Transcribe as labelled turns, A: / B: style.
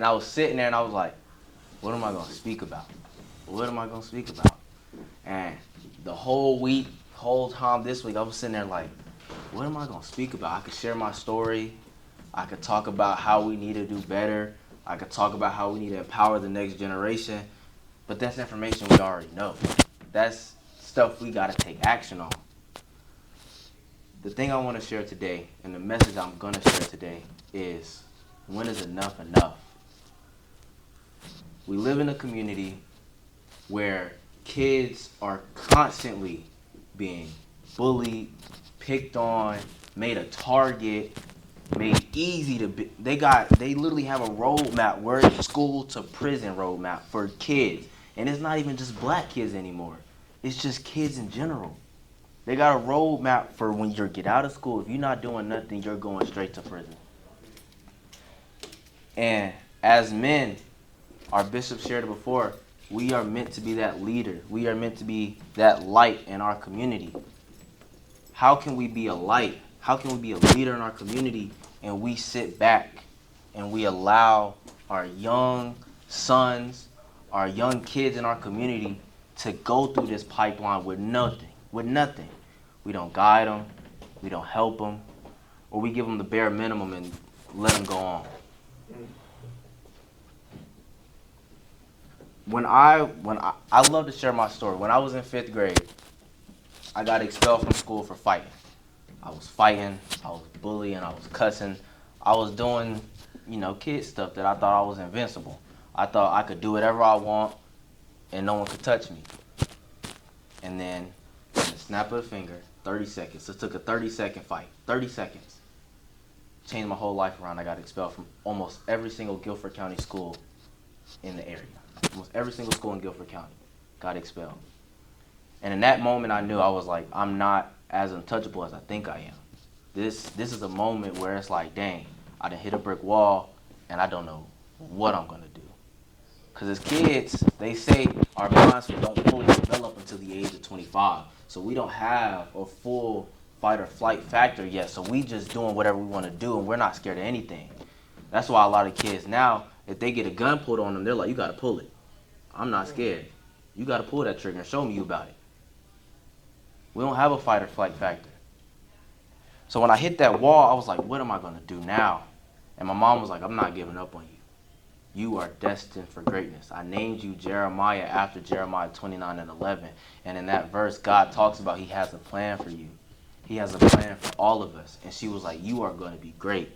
A: And I was sitting there and I was like, what am I going to speak about? What am I going to speak about? And the whole week, whole time this week, I was sitting there like, what am I going to speak about? I could share my story. I could talk about how we need to do better. I could talk about how we need to empower the next generation. But that's information we already know. That's stuff we got to take action on. The thing I want to share today, and the message I'm going to share today, is when is enough enough? We live in a community where kids are constantly being bullied, picked on, made a target, made easy to be. They literally have a roadmap, where it's school to prison roadmap for kids. And it's not even just black kids anymore. It's just kids in general. They got a roadmap for when you get out of school. If you're not doing nothing, you're going straight to prison. And as men, our bishop shared it before, we are meant to be that leader. We are meant to be that light in our community. How can we be a light? How can we be a leader in our community and we sit back and we allow our young sons, our young kids in our community to go through this pipeline with nothing? We don't guide them, we don't help them, or we give them the bare minimum and let them go on. I love to share my story. When I was in 5th grade, I got expelled from school for fighting. I was fighting, I was bullying, I was cussing. I was doing, kid stuff that I thought I was invincible. I thought I could do whatever I want and no one could touch me. And then, in the snap of a finger, 30 seconds. It took a 30-second fight. 30 seconds. Changed my whole life around. I got expelled from almost every single Guilford County school in the area. Almost every single school in Guilford County got expelled. And in that moment, I knew, I was like, I'm not as untouchable as I think I am. This is a moment where it's like, dang, I done hit a brick wall, and I don't know what I'm going to do. Because as kids, they say our minds don't fully develop until the age of 25. So we don't have a full fight or flight factor yet. So we just doing whatever we want to do, and we're not scared of anything. That's why a lot of kids now, if they get a gun pulled on them, they're like, you got to pull it. I'm not scared. You got to pull that trigger and show me you about it. We don't have a fight or flight factor. So when I hit that wall, I was like, what am I going to do now? And my mom was like, I'm not giving up on you. You are destined for greatness. I named you Jeremiah after Jeremiah 29:11. And in that verse, God talks about he has a plan for you. He has a plan for all of us. And she was like, you are going to be great.